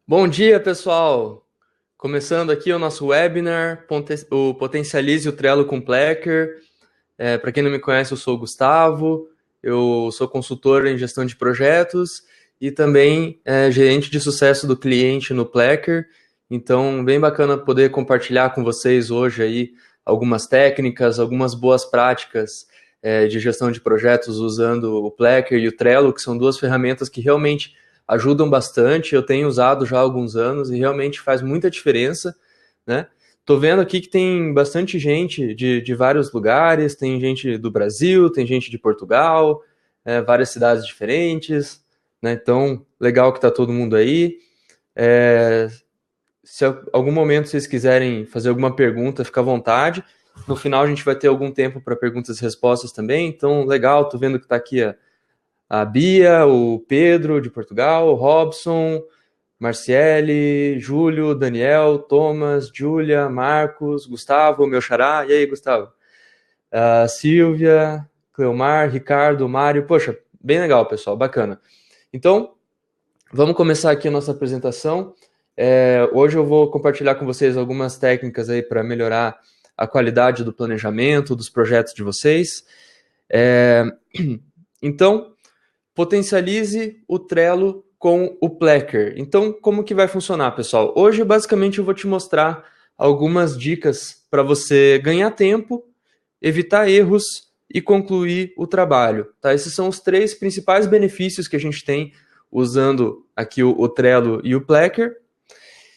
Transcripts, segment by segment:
Bom dia, pessoal! Começando aqui o nosso webinar, o Potencialize o Trello com Plecker. Para quem não me conhece, eu sou o Gustavo, eu sou consultor em gestão de projetos e também gerente de sucesso do cliente no Plecker. Então, bem bacana poder compartilhar com vocês hoje aí algumas técnicas, algumas boas práticas de gestão de projetos usando o Plecker e o Trello, que são duas ferramentas que realmente ajudam bastante. Eu tenho usado já há alguns anos e realmente faz muita diferença, né? Tô vendo aqui que tem bastante gente de vários lugares, tem gente do Brasil, tem gente de Portugal, várias cidades diferentes, né? Então, legal que tá todo mundo aí. É, Se algum momento vocês quiserem fazer alguma pergunta, fica à vontade. No final a gente vai ter algum tempo para perguntas e respostas também. Então, legal, tô vendo que tá aqui a Bia, o Pedro de Portugal, o Robson, Marciele, Júlio, Daniel, Thomas, Júlia, Marcos, Gustavo, meu xará. E aí, Gustavo? Silvia, Cleomar, Ricardo, Mário. Poxa, bem legal, pessoal, bacana. Então, vamos começar aqui a nossa apresentação. Hoje eu vou compartilhar com vocês algumas técnicas aí para melhorar a qualidade do planejamento, dos projetos de vocês. É, Então, potencialize o Trello com o Plecker. Então, como que vai funcionar, pessoal? Hoje, basicamente, eu vou te mostrar algumas dicas para você ganhar tempo, evitar erros e concluir o trabalho. Tá? Esses são os três principais benefícios que a gente tem usando aqui o Trello e o Plecker.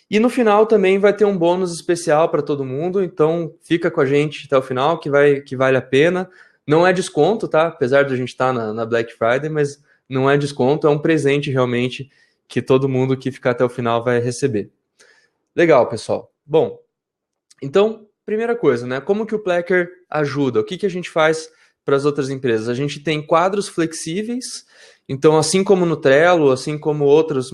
E no final também vai ter um bônus especial para todo mundo, então fica com a gente até o final que vale a pena. Não é desconto, tá? Apesar de a gente estar na Black Friday, mas não é desconto, é um presente realmente que todo mundo que ficar até o final vai receber. Legal, pessoal. Bom, então, primeira coisa, né? Como que o Plecker ajuda? O que que a gente faz para as outras empresas? A gente tem quadros flexíveis. Então, assim como no Trello, assim como outros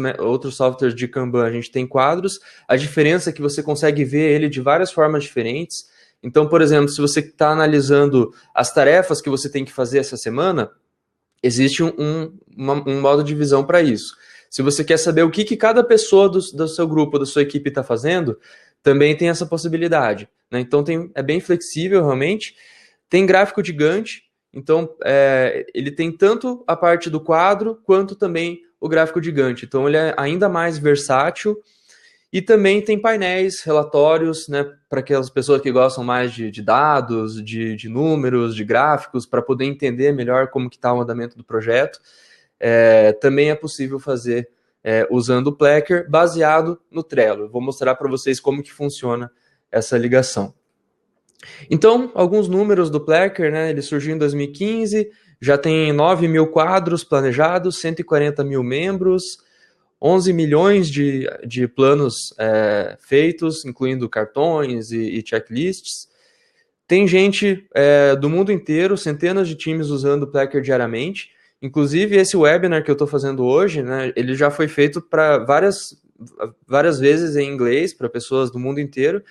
softwares de Kanban, a gente tem quadros. A diferença é que você consegue ver ele de várias formas diferentes. Então, por exemplo, se você está analisando as tarefas que você tem que fazer essa semana, existe um modo de visão para isso. Se você quer saber o que cada pessoa do seu grupo, da sua equipe está fazendo, também tem essa possibilidade. Né? Então é bem flexível realmente. Tem gráfico de Gantt, então ele tem tanto a parte do quadro quanto também o gráfico de Gantt. Então ele é ainda mais versátil. E também tem painéis, relatórios, né, para aquelas pessoas que gostam mais de dados, de números, de gráficos, para poder entender melhor como que está o andamento do projeto. Também é possível fazer usando o Plecker, baseado no Trello. Eu vou mostrar para vocês como que funciona essa ligação. Então, alguns números do Plecker, né, ele surgiu em 2015, já tem 9 mil quadros planejados, 140 mil membros, 11 milhões de planos feitos, incluindo cartões e checklists. Tem gente do mundo inteiro, centenas de times usando o Plecker diariamente. Inclusive, esse webinar que eu estou fazendo hoje, né, ele já foi feito para várias vezes em inglês, para pessoas do mundo inteiro.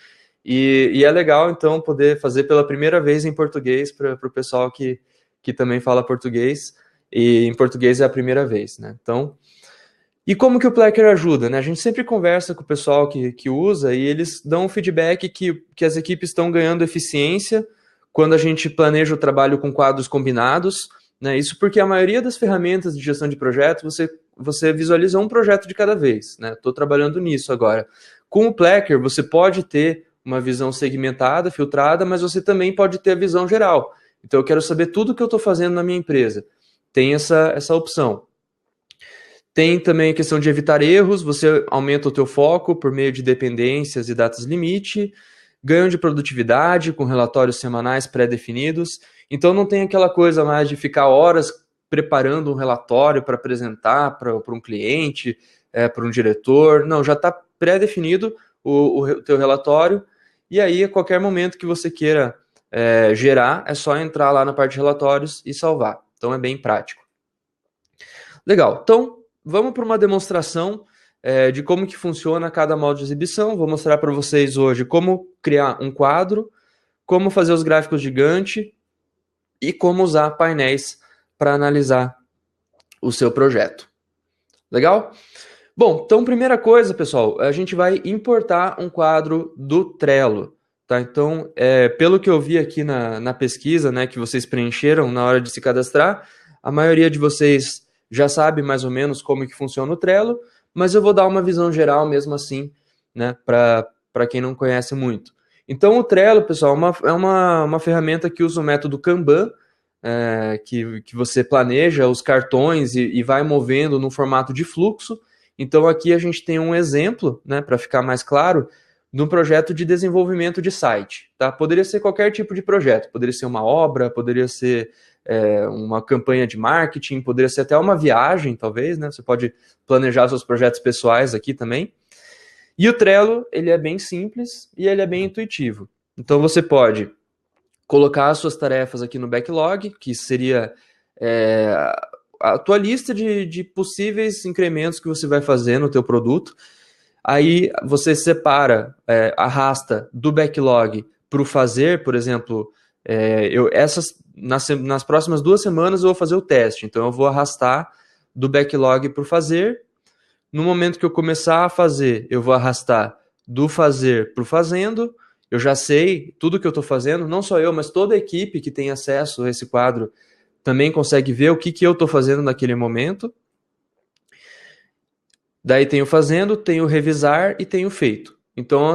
E é legal, então, poder fazer pela primeira vez em português para o pessoal que também fala português. E em português é a primeira vez, né? Então, e como que o Plecker ajuda? Né? A gente sempre conversa com o pessoal que usa e eles dão um feedback que as equipes estão ganhando eficiência quando a gente planeja o trabalho com quadros combinados. Né? Isso porque a maioria das ferramentas de gestão de projetos, você visualiza um projeto de cada vez. Estou trabalhando nisso agora. Com o Plecker, você pode ter uma visão segmentada, filtrada, mas você também pode ter a visão geral. Então, eu quero saber tudo o que eu estou fazendo na minha empresa. Tem essa opção. Tem também a questão de evitar erros, você aumenta o teu foco por meio de dependências e datas limite, ganho de produtividade com relatórios semanais pré-definidos. Então não tem aquela coisa mais de ficar horas preparando um relatório para apresentar para um cliente, para um diretor. Não, já está pré-definido o teu relatório, e aí a qualquer momento que você queira gerar, é só entrar lá na parte de relatórios e salvar. Então é bem prático. Legal, então vamos para uma demonstração de como que funciona cada modo de exibição. Vou mostrar para vocês hoje como criar um quadro, como fazer os gráficos de Gantt e como usar painéis para analisar o seu projeto. Legal? Bom, então, primeira coisa, pessoal, a gente vai importar um quadro do Trello, tá? Então, pelo que eu vi aqui na pesquisa, né, que vocês preencheram na hora de se cadastrar, a maioria de vocês já sabe mais ou menos como que funciona o Trello, mas eu vou dar uma visão geral mesmo assim, né, para quem não conhece muito. Então, o Trello, pessoal, é uma ferramenta que usa o método Kanban, que você planeja os cartões e vai movendo no formato de fluxo. Então, aqui a gente tem um exemplo, né, para ficar mais claro, de um projeto de desenvolvimento de site. Tá? Poderia ser qualquer tipo de projeto, poderia ser uma obra, poderia ser uma campanha de marketing, poderia ser até uma viagem, talvez, né? Você pode planejar seus projetos pessoais aqui também. E o Trello, ele é bem simples e ele é bem intuitivo. Então, você pode colocar as suas tarefas aqui no backlog, que seria a tua lista de possíveis incrementos que você vai fazer no teu produto. Aí você separa, arrasta do backlog para o fazer, por exemplo, nas próximas 2 semanas eu vou fazer o teste, então eu vou arrastar do backlog para o fazer. No momento que eu começar a fazer, eu vou arrastar do fazer para o fazendo. Eu já sei tudo que eu estou fazendo, não só eu, mas toda a equipe que tem acesso a esse quadro também consegue ver o que eu estou fazendo naquele momento. Daí tem o fazendo, tem o revisar e tem o feito. Então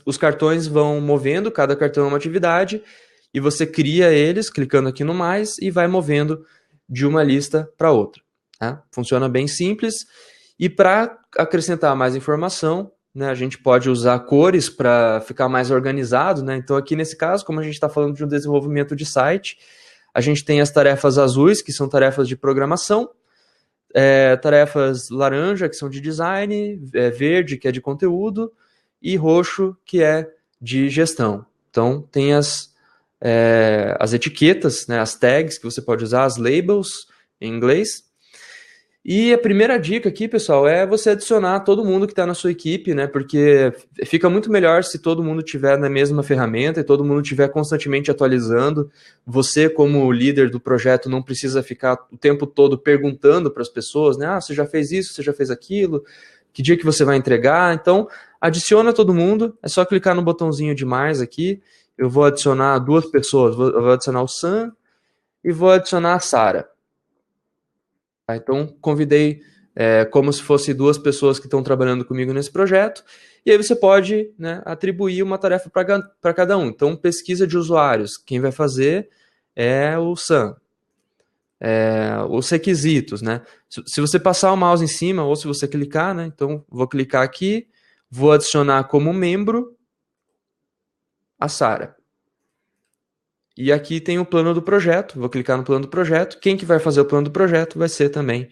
os cartões vão movendo, cada cartão é uma atividade, e você cria eles clicando aqui no mais e vai movendo de uma lista para outra. Tá? Funciona bem simples. E para acrescentar mais informação, né, a gente pode usar cores para ficar mais organizado. Né? Então aqui nesse caso, como a gente está falando de um desenvolvimento de site, a gente tem as tarefas azuis, que são tarefas de programação, tarefas laranja, que são de design, verde, que é de conteúdo, e roxo, que é de gestão. Então, tem as etiquetas, né, as tags que você pode usar, as labels em inglês. E a primeira dica aqui, pessoal, é você adicionar todo mundo que está na sua equipe, né? Porque fica muito melhor se todo mundo estiver na mesma ferramenta e todo mundo estiver constantemente atualizando. Você, como líder do projeto, não precisa ficar o tempo todo perguntando para as pessoas, né? Ah, você já fez isso, você já fez aquilo, que dia que você vai entregar? Então, adiciona todo mundo, é só clicar no botãozinho de mais aqui. Eu vou adicionar 2 pessoas, eu vou adicionar o Sam e vou adicionar a Sara. Tá? Então, convidei como se fosse 2 pessoas que estão trabalhando comigo nesse projeto, e aí você pode, né, atribuir uma tarefa para cada um. Então, pesquisa de usuários, quem vai fazer é o Sam. Os requisitos, né? Se você passar o mouse em cima, ou se você clicar, né? Então, vou clicar aqui, vou adicionar como membro a Sara. E aqui tem o plano do projeto, vou clicar no plano do projeto. Quem que vai fazer o plano do projeto vai ser também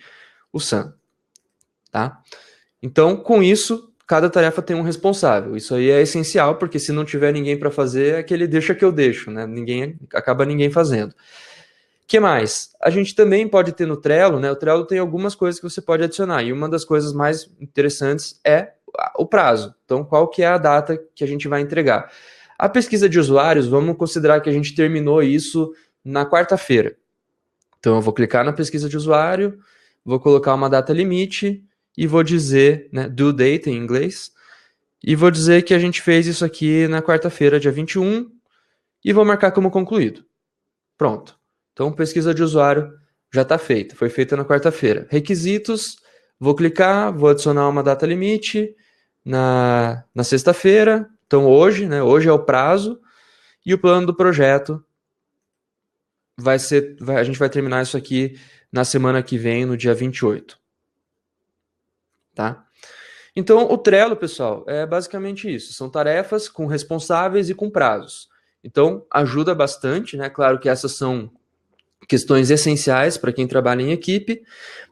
o Sam. Tá? Então, com isso, cada tarefa tem um responsável. Isso aí é essencial, porque se não tiver ninguém para fazer, é aquele deixa que eu deixo, né? Acaba ninguém fazendo. O que mais? A gente também pode ter no Trello, né? O Trello tem algumas coisas que você pode adicionar, e uma das coisas mais interessantes é o prazo. Então, qual que é a data que a gente vai entregar? A pesquisa de usuários, vamos considerar que a gente terminou isso na quarta-feira. Então, eu vou clicar na pesquisa de usuário, vou colocar uma data limite e vou dizer, né, due date em inglês, e vou dizer que a gente fez isso aqui na quarta-feira, dia 21, e vou marcar como concluído. Pronto. Então, pesquisa de usuário já está feita, foi feita na quarta-feira. Requisitos, vou clicar, vou adicionar uma data limite na sexta-feira, então hoje, né, hoje é o prazo, e o plano do projeto a gente vai terminar isso aqui na semana que vem, no dia 28. Tá? Então, o Trello, pessoal, é basicamente isso. São tarefas com responsáveis e com prazos. Então, ajuda bastante, né? Claro que essas são questões essenciais para quem trabalha em equipe,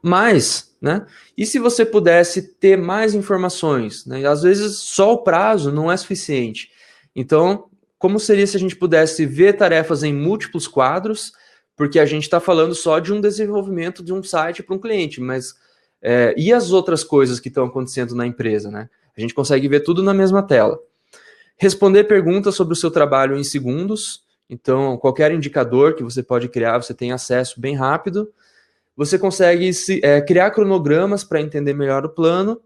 mas, né? E se você pudesse ter mais informações, né? Às vezes só o prazo não é suficiente. Então, como seria se a gente pudesse ver tarefas em múltiplos quadros, porque a gente está falando só de um desenvolvimento de um site para um cliente, mas e as outras coisas que estão acontecendo na empresa, né? A gente consegue ver tudo na mesma tela. Responder perguntas sobre o seu trabalho em segundos. Então, qualquer indicador que você pode criar, você tem acesso bem rápido. você consegue criar cronogramas para entender melhor o plano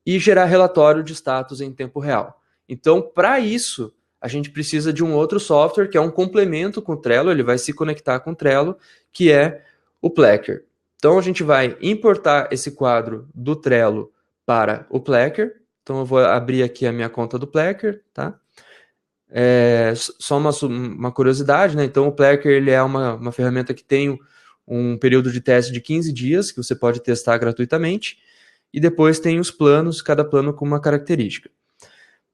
e gerar relatório de status em tempo real. Então, para isso, a gente precisa de um outro software que é um complemento com o Trello, ele vai se conectar com o Trello, que é o Plecker. Então, a gente vai importar esse quadro do Trello para o Plecker. Então, eu vou abrir aqui a minha conta do Plecker, tá? Só uma curiosidade, né? Então, o Plecker ele é uma ferramenta que tem um período de teste de 15 dias, que você pode testar gratuitamente, e depois tem os planos, cada plano com uma característica.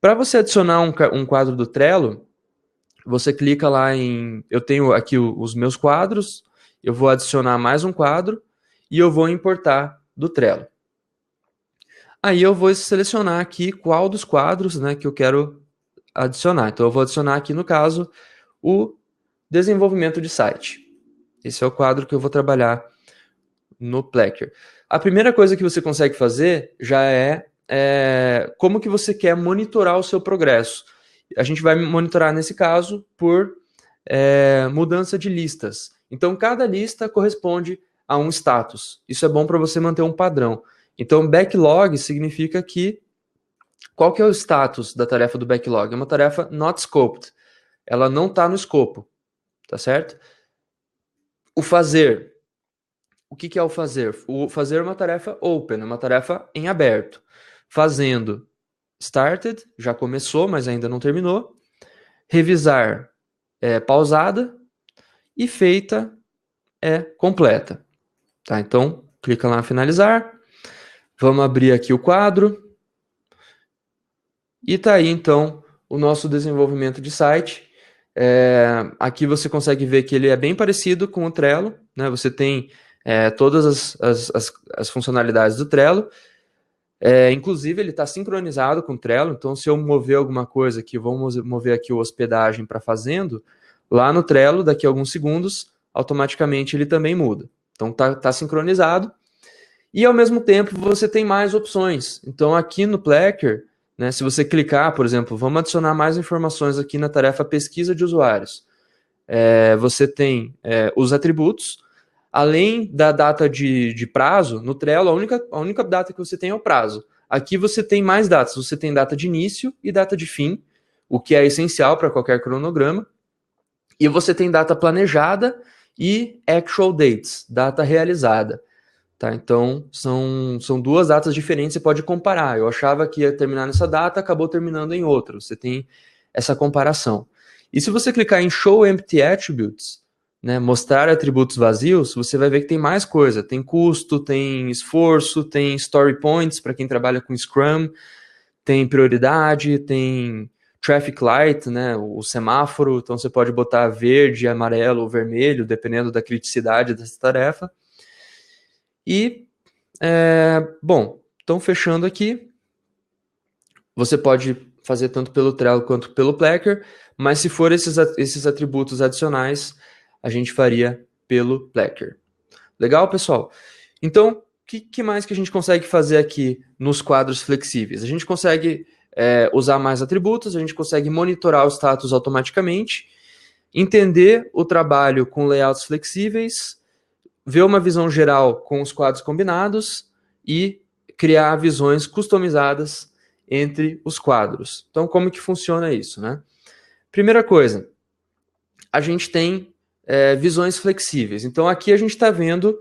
Para você adicionar um quadro do Trello, você clica lá em... Eu tenho aqui os meus quadros, eu vou adicionar mais um quadro e eu vou importar do Trello. Aí eu vou selecionar aqui qual dos quadros, né, que eu quero adicionar. Então eu vou adicionar aqui, no caso, o desenvolvimento de site. Esse é o quadro que eu vou trabalhar no Plecker. A primeira coisa que você consegue fazer já é como que você quer monitorar o seu progresso. A gente vai monitorar, nesse caso, por mudança de listas. Então, cada lista corresponde a um status. Isso é bom para você manter um padrão. Então, backlog significa que... Qual que é o status da tarefa do backlog? É uma tarefa not scoped. Ela não está no escopo, tá certo? O fazer... O que é o fazer? O fazer é uma tarefa open, é uma tarefa em aberto. Fazendo, started, já começou, mas ainda não terminou. Revisar, pausada. E feita, completa. Tá? Então, clica lá em finalizar. Vamos abrir aqui o quadro. E tá aí, então, o nosso desenvolvimento de site. Aqui você consegue ver que ele é bem parecido com o Trello, né? Você tem todas as funcionalidades do Trello. Inclusive, ele está sincronizado com o Trello, então se eu mover alguma coisa aqui, vamos mover aqui o hospedagem para fazendo, lá no Trello, daqui a alguns segundos, automaticamente ele também muda. Então tá sincronizado. E ao mesmo tempo você tem mais opções. Então aqui no Plecker, né, se você clicar, por exemplo, vamos adicionar mais informações aqui na tarefa pesquisa de usuários. Você tem os atributos. Além da data de prazo, no Trello, a única data que você tem é o prazo. Aqui você tem mais datas. Você tem data de início e data de fim, o que é essencial para qualquer cronograma. E você tem data planejada e actual dates, data realizada. Tá? Então, são duas datas diferentes, você pode comparar. Eu achava que ia terminar nessa data, acabou terminando em outra. Você tem essa comparação. E se você clicar em Show Empty Attributes, né, mostrar atributos vazios, você vai ver que tem mais coisa. Tem custo, tem esforço, tem story points para quem trabalha com Scrum, tem prioridade, tem traffic light, né, o semáforo. Então você pode botar verde, amarelo ou vermelho, dependendo da criticidade dessa tarefa. E, bom, então fechando aqui, você pode fazer tanto pelo Trello quanto pelo Plecker, mas se for esses atributos adicionais, a gente faria pelo Plecker. Legal, pessoal? Então, o que mais que a gente consegue fazer aqui nos quadros flexíveis? A gente consegue usar mais atributos, a gente consegue monitorar o status automaticamente, entender o trabalho com layouts flexíveis, ver uma visão geral com os quadros combinados e criar visões customizadas entre os quadros. Então, como que funciona isso, né? Primeira coisa, a gente tem visões flexíveis. Então, aqui a gente está vendo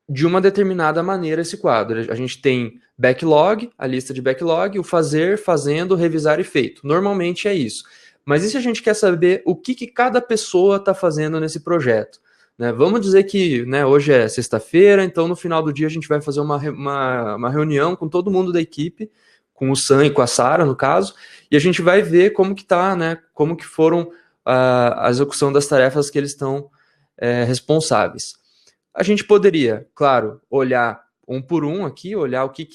de uma determinada maneira esse quadro. A gente tem backlog, a lista de backlog, o fazer, fazendo, revisar e feito. Normalmente é isso. Mas e se a gente quer saber o que cada pessoa está fazendo nesse projeto? Né? Vamos dizer que, né, hoje é sexta-feira, então no final do dia a gente vai fazer uma reunião com todo mundo da equipe, com o Sam e com a Sara, no caso, e a gente vai ver como que tá, né, como que foram a execução das tarefas que eles estão responsáveis. A gente poderia, claro, olhar um por um aqui, olhar o que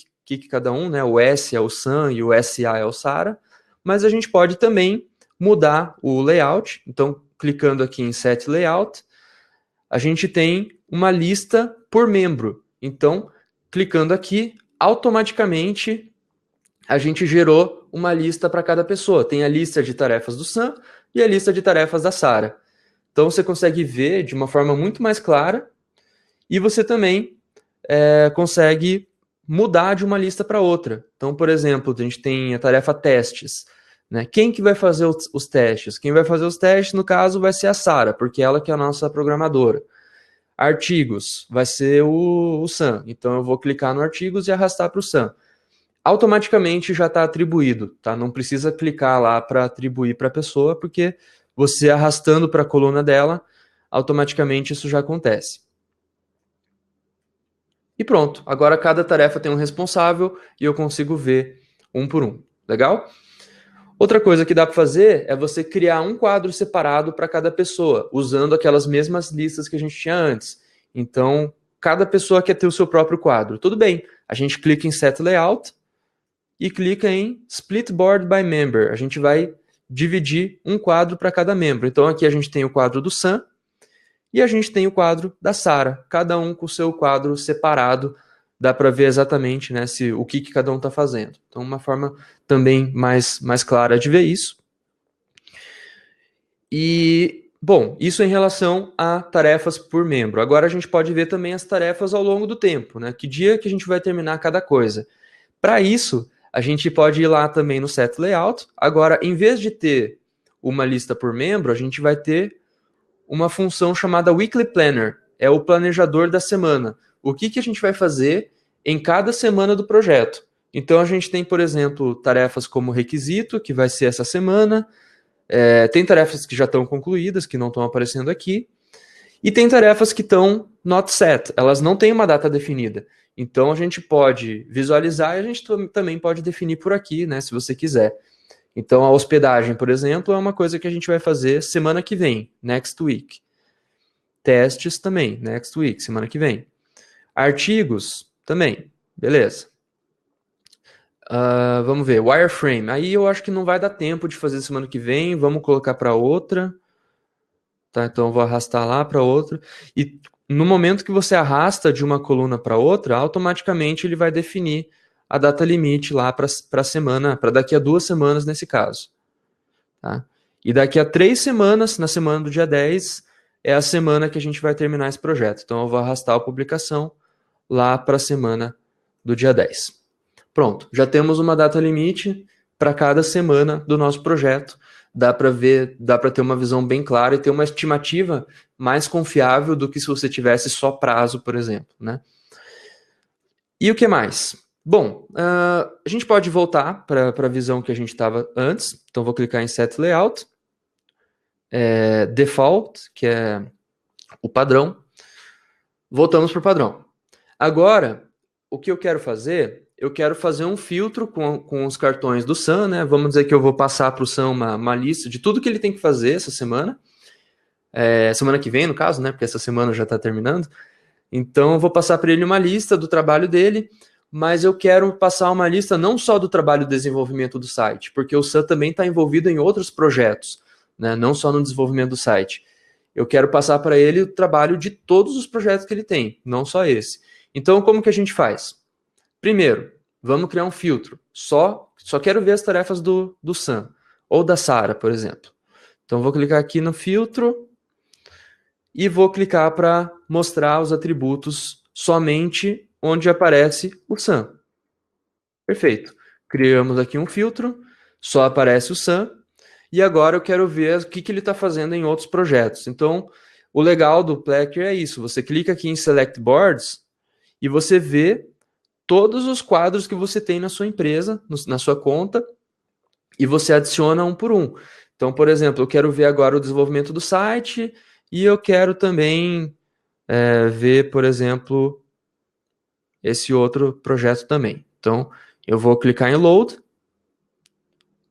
cada um, né, o S é o Sam e o SA é o Sara, mas a gente pode também mudar o layout. Então, clicando aqui em Set Layout, a gente tem uma lista por membro. Então, clicando aqui, automaticamente a gente gerou uma lista para cada pessoa. Tem a lista de tarefas do Sam e a lista de tarefas da Sara. Então, você consegue ver de uma forma muito mais clara E você também consegue mudar de uma lista para outra. Então, por exemplo, a gente tem a tarefa testes. Né? Quem que vai fazer os testes? Quem vai fazer os testes, no caso, vai ser a Sara, porque ela que é a nossa programadora. Artigos, vai ser o Sam. Então, eu vou clicar no artigos e arrastar para o Sam. Automaticamente já está atribuído, tá? Não precisa clicar lá para atribuir para a pessoa, porque você arrastando para a coluna dela, automaticamente isso já acontece. E pronto, agora cada tarefa tem um responsável e eu consigo ver um por um. Legal? Outra coisa que dá para fazer é você criar um quadro separado para cada pessoa, usando aquelas mesmas listas que a gente tinha antes. Então, cada pessoa quer ter o seu próprio quadro. Tudo bem, a gente clica em Set Layout e clica em Split Board by Member. A gente vai dividir um quadro para cada membro. Então, aqui a gente tem o quadro do Sam e a gente tem o quadro da Sara, cada um com o seu quadro separado. Dá para ver exatamente, né, o que cada um está fazendo. Então, uma forma também mais clara de ver isso. E, bom, isso em relação a tarefas por membro. Agora a gente pode ver também as tarefas ao longo do tempo, né? Que dia que a gente vai terminar cada coisa. Para isso, a gente pode ir lá também no Set Layout. Agora, em vez de ter uma lista por membro, a gente vai ter uma função chamada Weekly Planner. É o planejador da semana. O que a gente vai fazer em cada semana do projeto. Então, a gente tem, por exemplo, tarefas como requisito, que vai ser essa semana. Tem tarefas que já estão concluídas, que não estão aparecendo aqui. E tem tarefas que estão not set. Elas não têm uma data definida. Então, a gente pode visualizar e a gente também pode definir por aqui, né, se você quiser. Então, a hospedagem, por exemplo, é uma coisa que a gente vai fazer semana que vem, next week. Testes também, next week, semana que vem. Artigos também, beleza. Vamos ver, wireframe. Aí eu acho que não vai dar tempo de fazer semana que vem, vamos colocar para outra. Tá, então eu vou arrastar lá para outra. E no momento que você arrasta de uma coluna para outra, automaticamente ele vai definir a data limite lá para a semana, para daqui a 2 semanas nesse caso. Tá? E daqui a 3 semanas, na semana do dia 10, é a semana que a gente vai terminar esse projeto. Então eu vou arrastar a publicação lá para a semana do dia 10. Pronto, já temos uma data limite para cada semana do nosso projeto. Dá para ver, dá para ter uma visão bem clara e ter uma estimativa mais confiável do que se você tivesse só prazo, por exemplo, né? E o que mais? Bom, a gente pode voltar para a visão que a gente estava antes. Então, vou clicar em Set Layout. Default, que é o padrão. Voltamos para o padrão. Agora, o que eu quero fazer? Eu quero fazer um filtro com os cartões do Sam, né? Vamos dizer que eu vou passar para o Sam uma lista de tudo que ele tem que fazer essa semana. Semana que vem, no caso, né? Porque essa semana já está terminando. Então, eu vou passar para ele uma lista do trabalho dele, mas eu quero passar uma lista não só do trabalho de desenvolvimento do site, porque o Sam também está envolvido em outros projetos, né? Não só no desenvolvimento do site. Eu quero passar para ele o trabalho de todos os projetos que ele tem, não só esse. Então, como que a gente faz? Primeiro, vamos criar um filtro. Só quero ver as tarefas do Sam, ou da Sara, por exemplo. Então, vou clicar aqui no filtro e vou clicar para mostrar os atributos somente onde aparece o Sam. Perfeito. Criamos aqui um filtro, só aparece o Sam, e agora eu quero ver o que ele está fazendo em outros projetos. Então, o legal do Plecker é isso. Você clica aqui em Select Boards e você vê todos os quadros que você tem na sua empresa, na sua conta, e você adiciona um por um. Então, por exemplo, eu quero ver agora o desenvolvimento do site e eu quero também ver, por exemplo, esse outro projeto também. Então, eu vou clicar em Load.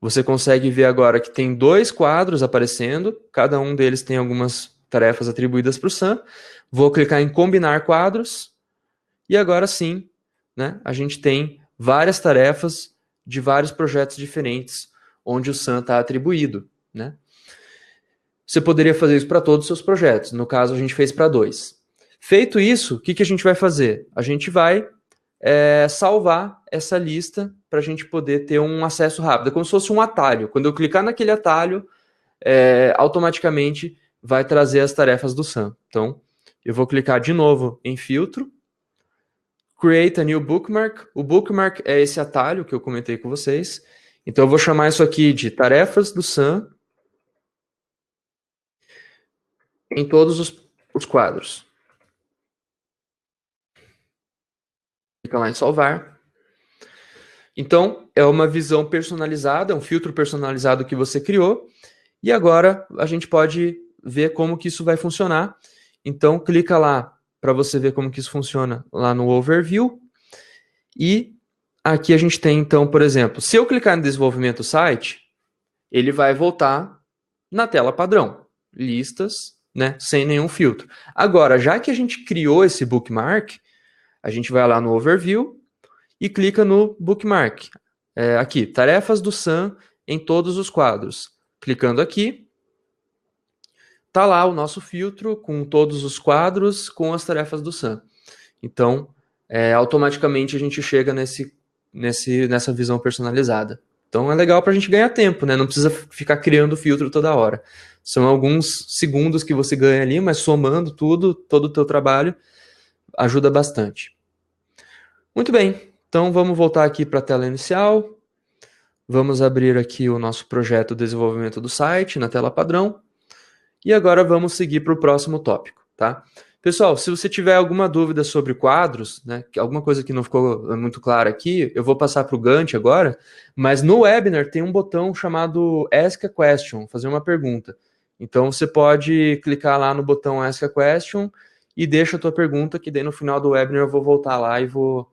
Você consegue ver agora que tem 2 quadros aparecendo, cada um deles tem algumas tarefas atribuídas para o Sam. Vou clicar em Combinar Quadros e agora sim, né, a gente tem várias tarefas de vários projetos diferentes, onde o Sam está atribuído. Né? Você poderia fazer isso para todos os seus projetos. No caso, a gente fez para 2. Feito isso, o que a gente vai fazer? A gente vai salvar essa lista para a gente poder ter um acesso rápido. É como se fosse um atalho. Quando eu clicar naquele atalho, automaticamente vai trazer as tarefas do Sam. Então, Eu vou clicar de novo em filtro, Create a new bookmark. O bookmark é esse atalho que eu comentei com vocês. Então eu vou chamar isso aqui de tarefas do Sam em todos os quadros. Clica lá em salvar. Então, é uma visão personalizada, é um filtro personalizado que você criou. E agora a gente pode ver como que isso vai funcionar. Então, clica lá para você ver como que isso funciona lá no Overview. E aqui a gente tem, então, por exemplo, se eu clicar no desenvolvimento do site, ele vai voltar na tela padrão. Listas, né, sem nenhum filtro. Agora, já que a gente criou esse bookmark, a gente vai lá no Overview e clica no bookmark. Aqui, tarefas do Sam em todos os quadros. Clicando aqui, tá lá o nosso filtro com todos os quadros com as tarefas do Sam. Então, automaticamente a gente chega nessa visão personalizada. Então é legal para a gente ganhar tempo, né? Não precisa ficar criando filtro toda hora. São alguns segundos que você ganha ali, mas somando tudo, todo o teu trabalho, ajuda bastante. Muito bem, então vamos voltar aqui para a tela inicial. Vamos abrir aqui o nosso projeto de desenvolvimento do site na tela padrão. E agora vamos seguir para o próximo tópico, tá? Pessoal, se você tiver alguma dúvida sobre quadros, né, alguma coisa que não ficou muito clara aqui, eu vou passar para o Gantt agora, mas no webinar tem um botão chamado Ask a Question, fazer uma pergunta. Então você pode clicar lá no botão Ask a Question e deixa a tua pergunta, que daí no final do webinar eu vou voltar lá e vou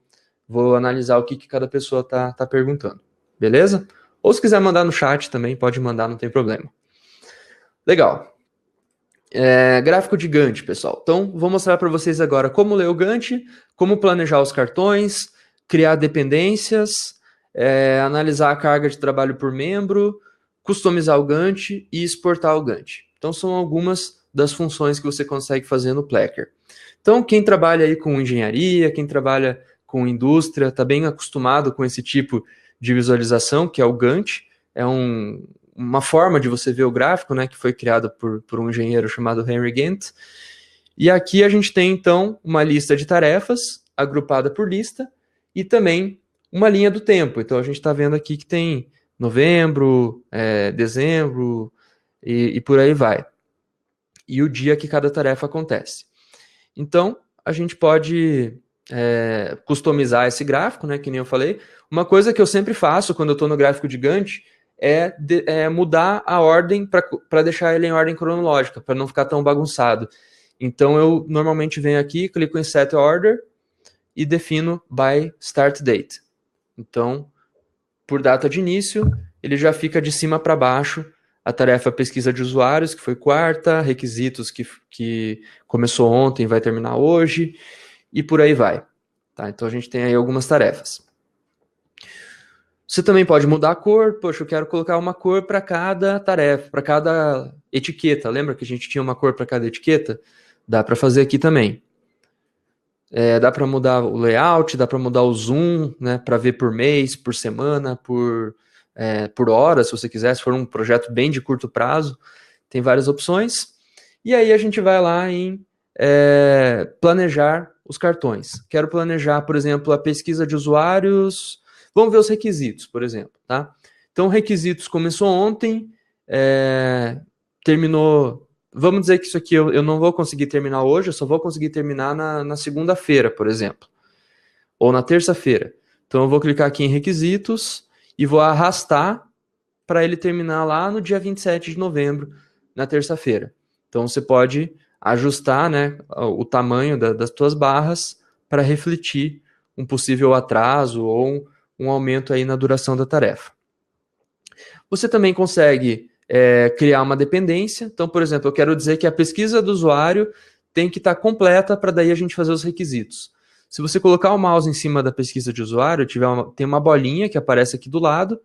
analisar o que cada pessoa tá perguntando. Beleza? Ou se quiser mandar no chat também, pode mandar, não tem problema. Legal. Gráfico de Gantt, pessoal. Então, vou mostrar para vocês agora como ler o Gantt, como planejar os cartões, criar dependências, analisar a carga de trabalho por membro, customizar o Gantt e exportar o Gantt. Então, são algumas das funções que você consegue fazer no Plecker. Então, quem trabalha aí com engenharia, quem trabalha com indústria, está bem acostumado com esse tipo de visualização, que é o Gantt. É uma forma de você ver o gráfico, né, que foi criado por um engenheiro chamado Henry Gantt. E aqui a gente tem, então, uma lista de tarefas, agrupada por lista, e também uma linha do tempo. Então, a gente está vendo aqui que tem novembro, dezembro, e por aí vai. E o dia que cada tarefa acontece. Então, a gente pode customizar esse gráfico, né, que nem eu falei. Uma coisa que eu sempre faço quando eu estou no gráfico de Gantt é mudar a ordem para deixar ele em ordem cronológica, para não ficar tão bagunçado. Então, eu normalmente venho aqui, clico em Set Order e defino by Start Date. Então, por data de início, ele já fica de cima para baixo a tarefa pesquisa de usuários, que foi quarta, requisitos que começou ontem, vai terminar hoje, e por aí vai. Tá? Então, a gente tem aí algumas tarefas. Você também pode mudar a cor. Poxa, eu quero colocar uma cor para cada tarefa, para cada etiqueta. Lembra que a gente tinha uma cor para cada etiqueta? Dá para fazer aqui também. Dá para mudar o layout, dá para mudar o zoom, né, para ver por mês, por semana, por hora, se você quiser. Se for um projeto bem de curto prazo, tem várias opções. E aí a gente vai lá em planejar os cartões. Quero planejar, por exemplo, a pesquisa de usuários. Vamos ver os requisitos, por exemplo, tá? Então, requisitos começou ontem, terminou... Vamos dizer que isso aqui eu não vou conseguir terminar hoje, eu só vou conseguir terminar na segunda-feira, por exemplo. Ou na terça-feira. Então, eu vou clicar aqui em requisitos e vou arrastar para ele terminar lá no dia 27 de novembro, na terça-feira. Então, você pode ajustar, né, o tamanho das suas barras para refletir um possível atraso ou um aumento aí na duração da tarefa. Você também consegue criar uma dependência. Então, por exemplo, eu quero dizer que a pesquisa do usuário tem que estar completa para daí a gente fazer os requisitos. Se você colocar o mouse em cima da pesquisa de usuário, tem uma bolinha que aparece aqui do lado,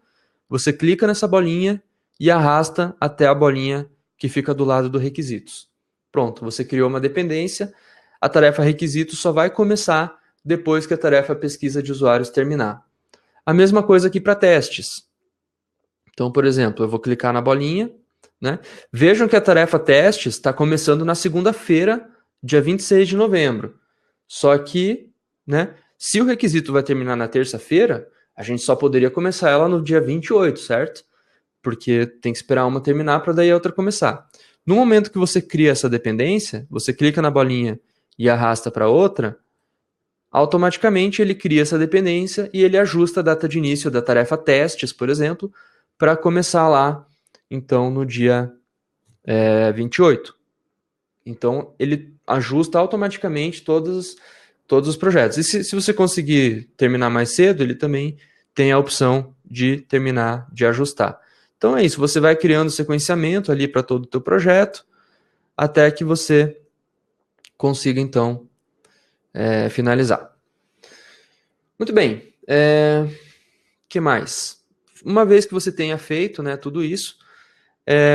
você clica nessa bolinha e arrasta até a bolinha que fica do lado do requisitos. Pronto, você criou uma dependência, a tarefa requisitos só vai começar depois que a tarefa pesquisa de usuários terminar. A mesma coisa aqui para testes. Então, por exemplo, eu vou clicar na bolinha, né? Vejam que a tarefa testes está começando na segunda-feira, dia 26 de novembro. Só que, né, se o requisito vai terminar na terça-feira, a gente só poderia começar ela no dia 28, certo? Porque tem que esperar uma terminar para daí a outra começar. No momento que você cria essa dependência, você clica na bolinha e arrasta para outra, automaticamente ele cria essa dependência e ele ajusta a data de início da tarefa testes, por exemplo, para começar lá, então, no dia 28. Então, ele ajusta automaticamente todos os projetos. E se você conseguir terminar mais cedo, ele também tem a opção de terminar, de ajustar. Então é isso, você vai criando sequenciamento ali para todo o teu projeto, até que você consiga, então, finalizar. Muito bem, que mais? Uma vez que você tenha feito, né, tudo isso,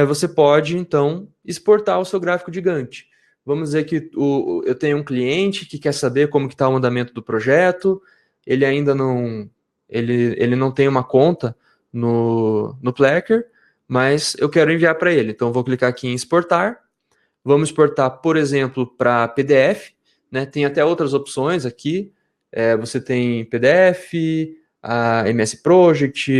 você pode, então, exportar o seu gráfico de Gantt. Vamos dizer que eu tenho um cliente que quer saber como está o andamento do projeto, ele ainda não, ele não tem uma conta no Plecker, mas eu quero enviar para ele. Então, vou clicar aqui em exportar. Vamos exportar, por exemplo, para PDF, né? Tem até outras opções aqui. Você tem PDF, a MS Project,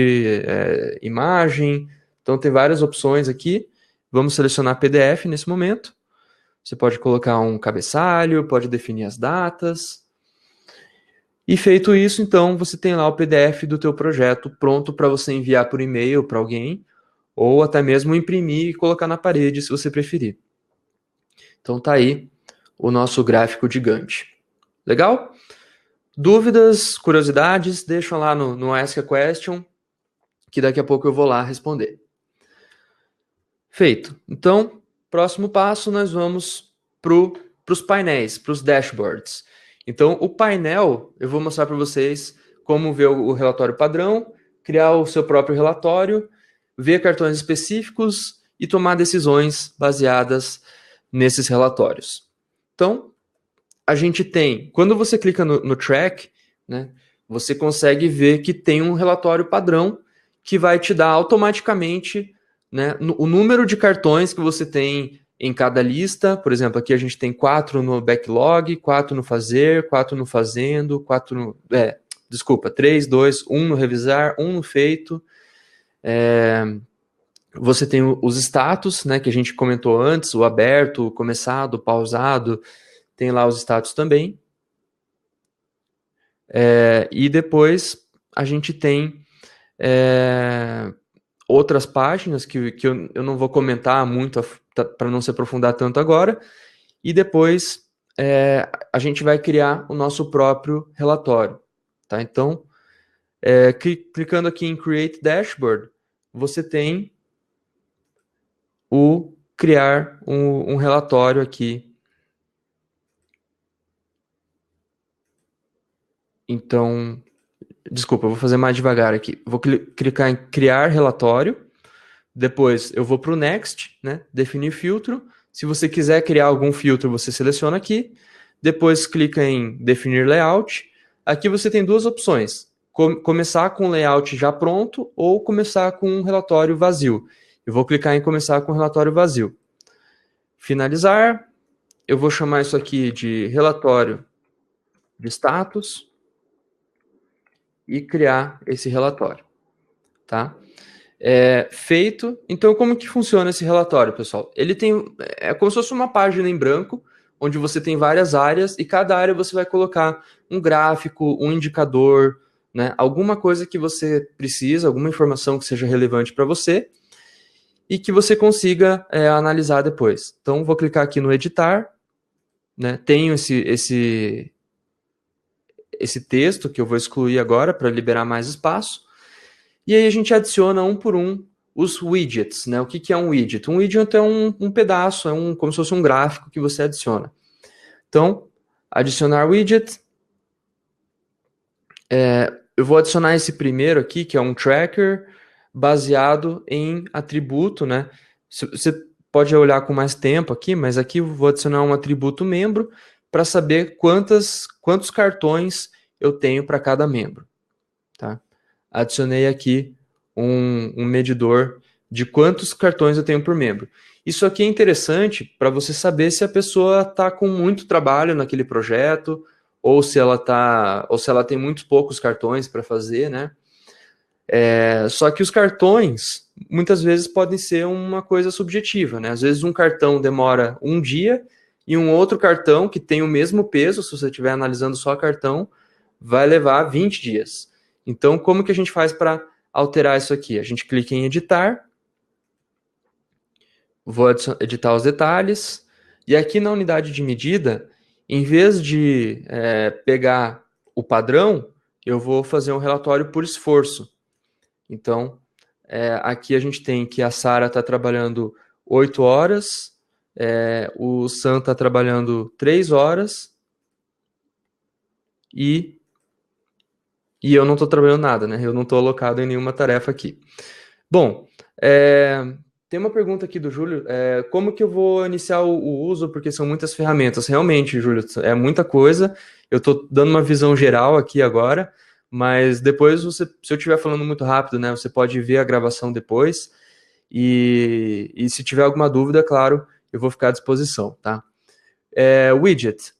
imagem. Então, tem várias opções aqui. Vamos selecionar PDF nesse momento. Você pode colocar um cabeçalho, pode definir as datas. E feito isso, então, você tem lá o PDF do teu projeto pronto para você enviar por e-mail para alguém, ou até mesmo imprimir e colocar na parede, se você preferir. Então tá aí o nosso gráfico de Gantt. Legal? Dúvidas, curiosidades, deixam lá no Ask a Question, que daqui a pouco eu vou lá responder. Feito. Então, próximo passo, nós vamos para os painéis, para os dashboards. Então, o painel, eu vou mostrar para vocês como ver o relatório padrão, criar o seu próprio relatório, ver cartões específicos e tomar decisões baseadas nesses relatórios. Então, a gente tem, quando você clica no track, né, você consegue ver que tem um relatório padrão que vai te dar automaticamente, né, o número de cartões que você tem em cada lista. Por exemplo, aqui a gente tem 4 no backlog, 4 no fazer, 4 no fazendo, 4 no... 3, 2, 1 no revisar, 1 no feito. Você tem os status, né, que a gente comentou antes, o aberto, o começado, o pausado, tem lá os status também. E depois a gente tem outras páginas que eu não vou comentar muito para não se aprofundar tanto agora. E depois a gente vai criar o nosso próprio relatório. Tá? Então, clicando aqui em Create Dashboard, você tem o criar um relatório aqui. Então, desculpa, eu vou fazer mais devagar aqui. Vou clicar em criar relatório. Depois eu vou para o Next, né? Definir filtro. Se você quiser criar algum filtro, você seleciona aqui. Depois clica em definir layout. Aqui você tem duas opções. Começar com o layout já pronto ou começar com um relatório vazio. Eu vou clicar em começar com relatório vazio. Finalizar. Eu vou chamar isso aqui de relatório de status e criar esse relatório. Tá? Feito. Então, como que funciona esse relatório, pessoal? Ele tem, como se fosse uma página em branco, onde você tem várias áreas, e cada área você vai colocar um gráfico, um indicador, né, alguma coisa que você precisa, alguma informação que seja relevante para você, e que você consiga analisar depois. Então, vou clicar aqui no editar, né, tenho esse texto que eu vou excluir agora para liberar mais espaço. E aí a gente adiciona um por um os widgets, né? O que é um widget? Um widget é um pedaço, como se fosse um gráfico que você adiciona. Então, adicionar widget. Eu vou adicionar esse primeiro aqui, que é um tracker baseado em atributo, né? Você pode olhar com mais tempo aqui, mas aqui eu vou adicionar um atributo membro para saber quantos cartões eu tenho para cada membro. Tá? Adicionei aqui um medidor de quantos cartões eu tenho por membro. Isso aqui é interessante para você saber se a pessoa está com muito trabalho naquele projeto, ou se ela tem muitos poucos cartões para fazer, né? Só que os cartões, muitas vezes, podem ser uma coisa subjetiva, né? Às vezes um cartão demora um dia e um outro cartão que tem o mesmo peso, se você estiver analisando só cartão, vai levar 20 dias. Então, como que a gente faz para alterar isso aqui? A gente clica em editar, vou editar os detalhes, e aqui na unidade de medida, em vez de pegar o padrão, eu vou fazer um relatório por esforço. Então, aqui a gente tem que a Sara está trabalhando 8 horas, o Sam está trabalhando 3 horas e eu não estou trabalhando nada, né? Eu não estou alocado em nenhuma tarefa aqui. Bom, tem uma pergunta aqui do Júlio, como que eu vou iniciar o uso, porque são muitas ferramentas. Realmente, Júlio, é muita coisa, eu estou dando uma visão geral aqui agora, mas depois, se eu estiver falando muito rápido, né, você pode ver a gravação depois, e se tiver alguma dúvida, claro, eu vou ficar à disposição, tá? Widget,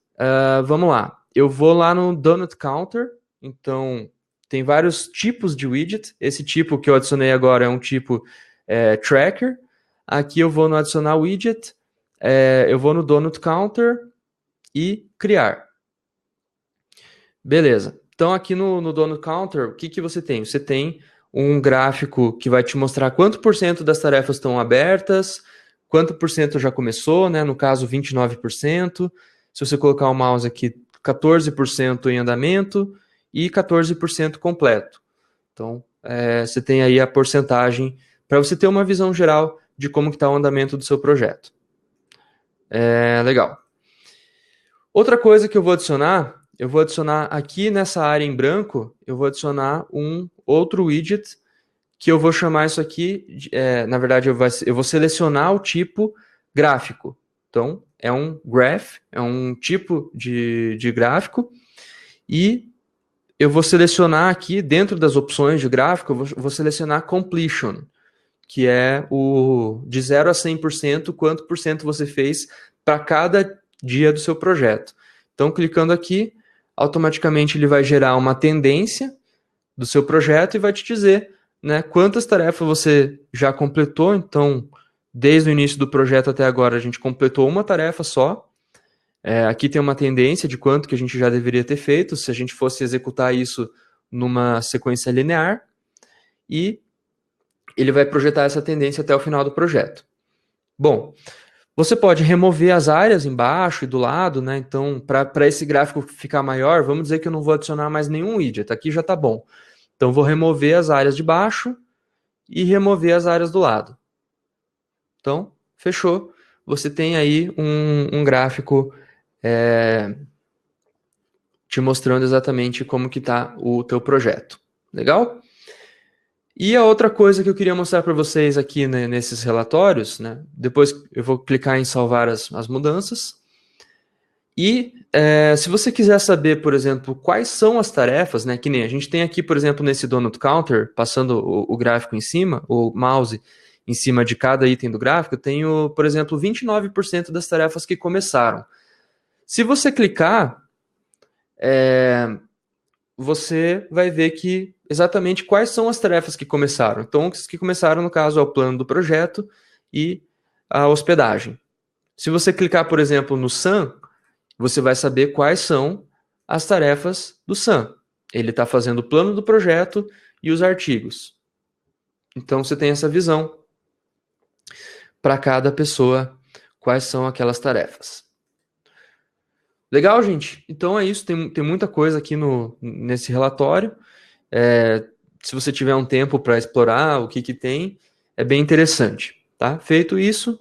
vamos lá. Eu vou lá no Donut Counter, então tem vários tipos de widget. Esse tipo que eu adicionei agora é um tipo tracker. Aqui eu vou no adicionar widget, eu vou no Donut Counter e criar. Beleza. Então aqui no Donut Counter, o que você tem? Você tem um gráfico que vai te mostrar quanto por cento das tarefas estão abertas, quanto por cento já começou, né? No caso, 29%. Se você colocar o mouse aqui, 14% em andamento e 14% completo. Então, você tem aí a porcentagem para você ter uma visão geral de como está o andamento do seu projeto. Legal. Outra coisa que eu vou adicionar aqui nessa área em branco, eu vou adicionar um outro widget que eu vou chamar isso aqui, na verdade eu vou selecionar o tipo gráfico. Então, é um graph, é um tipo de gráfico, e eu vou selecionar aqui, dentro das opções de gráfico, eu vou selecionar completion, que é o de 0 a 100%, quanto por cento você fez para cada dia do seu projeto. Então, clicando aqui, automaticamente ele vai gerar uma tendência do seu projeto e vai te dizer, né, quantas tarefas você já completou. Então, desde o início do projeto até agora, a gente completou uma tarefa só. Aqui tem uma tendência de quanto que a gente já deveria ter feito, se a gente fosse executar isso numa sequência linear, e ele vai projetar essa tendência até o final do projeto. Bom, você pode remover as áreas embaixo e do lado, né? Então, para esse gráfico ficar maior, vamos dizer que eu não vou adicionar mais nenhum widget, aqui já está bom. Então, vou remover as áreas de baixo e remover as áreas do lado. Então, fechou. Você tem aí um gráfico te mostrando exatamente como que está o teu projeto. Legal? E a outra coisa que eu queria mostrar para vocês aqui, né, nesses relatórios, né, depois eu vou clicar em salvar as mudanças. E se você quiser saber, por exemplo, quais são as tarefas, né, que nem a gente tem aqui, por exemplo, nesse Donut Counter, passando o gráfico em cima, o mouse em cima de cada item do gráfico, eu tenho, por exemplo, 29% das tarefas que começaram. Se você clicar, você vai ver que exatamente quais são as tarefas que começaram. Então, os que começaram, no caso, é o plano do projeto e a hospedagem. Se você clicar, por exemplo, no Sam, você vai saber quais são as tarefas do Sam. Ele está fazendo o plano do projeto e os artigos. Então, você tem essa visão para cada pessoa, quais são aquelas tarefas. Legal, gente? Então é isso, tem muita coisa aqui nesse relatório. Se você tiver um tempo para explorar o que tem, é bem interessante. Tá? Feito isso,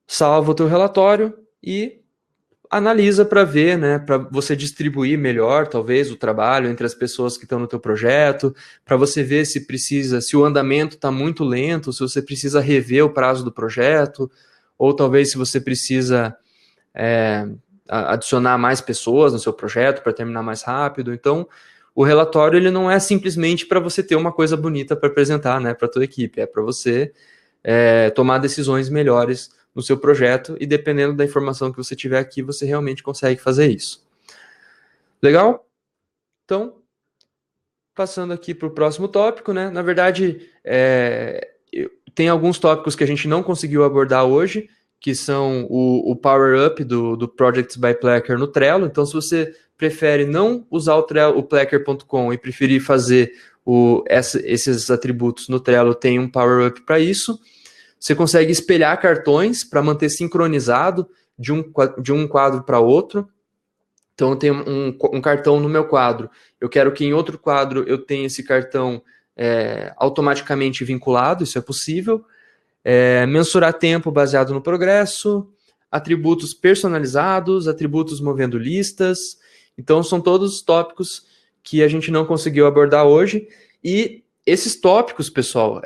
salva o teu relatório e analisa para ver, né, para você distribuir melhor, talvez, o trabalho entre as pessoas que estão no teu projeto, para você ver se o andamento está muito lento, se você precisa rever o prazo do projeto, ou talvez se você precisa adicionar mais pessoas no seu projeto para terminar mais rápido. Então, o relatório ele não é simplesmente para você ter uma coisa bonita para apresentar, né, para a tua equipe, é para você tomar decisões melhores no seu projeto, e dependendo da informação que você tiver aqui, você realmente consegue fazer isso. Legal? Então, passando aqui para o próximo tópico, né? Na verdade, tem alguns tópicos que a gente não conseguiu abordar hoje, que são o power-up do Projects by Plecker no Trello. Então, se você prefere não usar o Plecker.com e preferir fazer esses atributos no Trello, tem um power-up para isso. Você consegue espelhar cartões para manter sincronizado de um quadro para outro. Então, eu tenho um cartão no meu quadro. Eu quero que em outro quadro eu tenha esse cartão automaticamente vinculado, isso é possível. Mensurar tempo baseado no progresso, atributos personalizados, atributos movendo listas. Então, são todos tópicos que a gente não conseguiu abordar hoje. E esses tópicos, pessoal,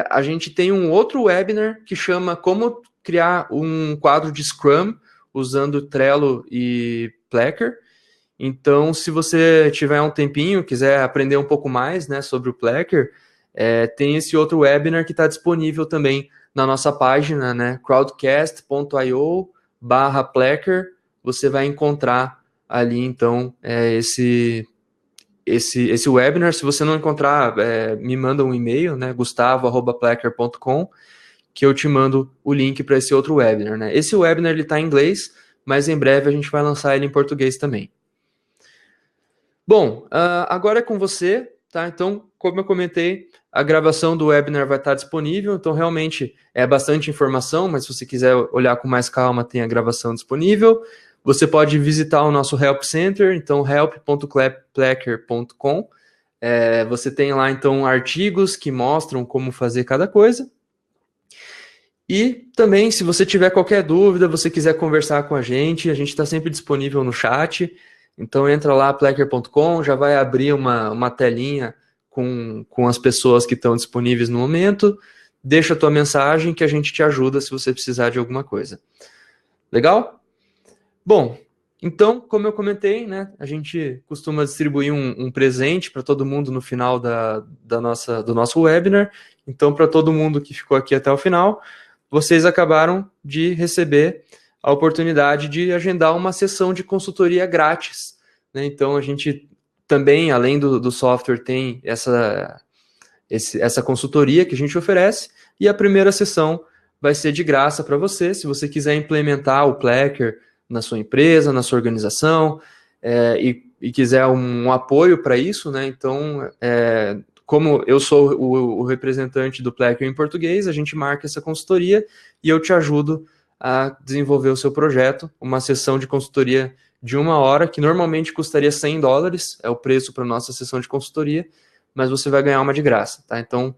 a gente tem um outro webinar que chama Como Criar um Quadro de Scrum usando Trello e Plecker. Então, se você tiver um tempinho, quiser aprender um pouco mais, né, sobre o Plecker, tem esse outro webinar que está disponível também na nossa página, né, crowdcast.io/Plecker. Você vai encontrar ali, então, esse webinar. Se você não encontrar, me manda um e-mail, né, gustavo@plecker.com, que eu te mando o link para esse outro webinar, né. Esse webinar está em inglês, mas em breve a gente vai lançar ele em português também. Bom, agora é com você, tá? Então, como eu comentei, a gravação do webinar vai estar disponível, então realmente é bastante informação, mas se você quiser olhar com mais calma, tem a gravação disponível. Você pode visitar o nosso Help Center, então help.plecker.com. Você tem lá, então, artigos que mostram como fazer cada coisa. E também, se você tiver qualquer dúvida, você quiser conversar com a gente está sempre disponível no chat. Então entra lá, plecker.com, já vai abrir uma telinha com as pessoas que estão disponíveis no momento. Deixa a tua mensagem que a gente te ajuda se você precisar de alguma coisa. Legal? Bom, então, como eu comentei, né, a gente costuma distribuir um presente para todo mundo no final do nosso webinar. Então, para todo mundo que ficou aqui até o final, vocês acabaram de receber a oportunidade de agendar uma sessão de consultoria grátis, né? Então, a gente também, além do software, tem essa consultoria que a gente oferece, e a primeira sessão vai ser de graça para você, se você quiser implementar o Plecker na sua empresa, na sua organização, e quiser um apoio para isso, né? Então, como eu sou o representante do Plecker em português, a gente marca essa consultoria e eu te ajudo a desenvolver o seu projeto. Uma sessão de consultoria de 1 hora, que normalmente custaria $100, é o preço para a nossa sessão de consultoria, mas você vai ganhar uma de graça, tá? Então,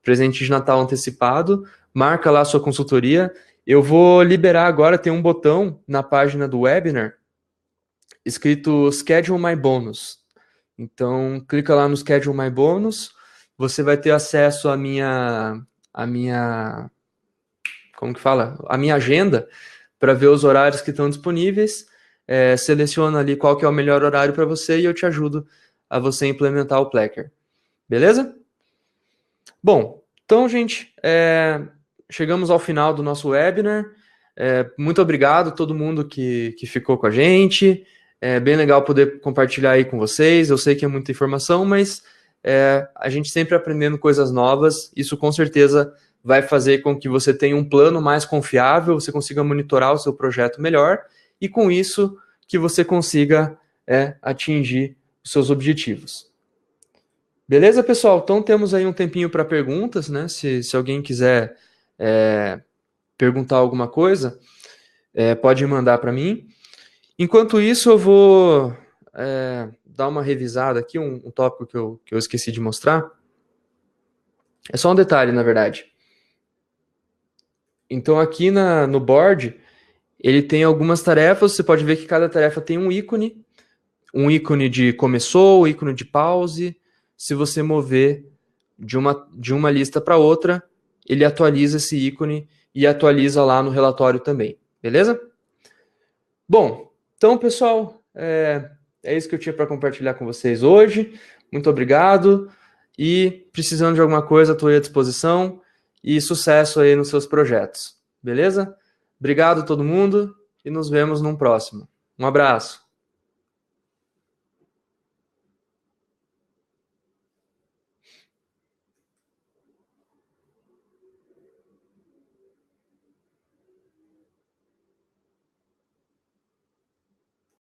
presente de Natal antecipado, marca lá a sua consultoria. Eu vou liberar agora, tem um botão na página do webinar escrito Schedule My Bonus. Então, clica lá no Schedule My Bonus, você vai ter acesso à minha como que fala? A minha agenda, para ver os horários que estão disponíveis. Seleciona ali qual que é o melhor horário para você e eu te ajudo a você implementar o Plecker. Beleza? Bom, então, gente, chegamos ao final do nosso webinar. Muito obrigado a todo mundo que ficou com a gente. É bem legal poder compartilhar aí com vocês. Eu sei que é muita informação, mas a gente sempre aprendendo coisas novas. Isso com certeza vai fazer com que você tenha um plano mais confiável, você consiga monitorar o seu projeto melhor e, com isso, que você consiga atingir os seus objetivos. Beleza, pessoal? Então, temos aí um tempinho para perguntas, né? Se alguém quiser perguntar alguma coisa, pode mandar para mim. Enquanto isso, eu vou dar uma revisada aqui, um tópico que eu esqueci de mostrar. É só um detalhe, na verdade. Então, aqui no board, ele tem algumas tarefas. Você pode ver que cada tarefa tem um ícone de começou, ícone de pause. Se você mover de uma lista para outra, ele atualiza esse ícone e atualiza lá no relatório também. Beleza? Bom, então, pessoal, é isso que eu tinha para compartilhar com vocês hoje. Muito obrigado. E precisando de alguma coisa, estou à disposição. e sucesso aí nos seus projetos, beleza? Obrigado a todo mundo e nos vemos num próximo. Um abraço.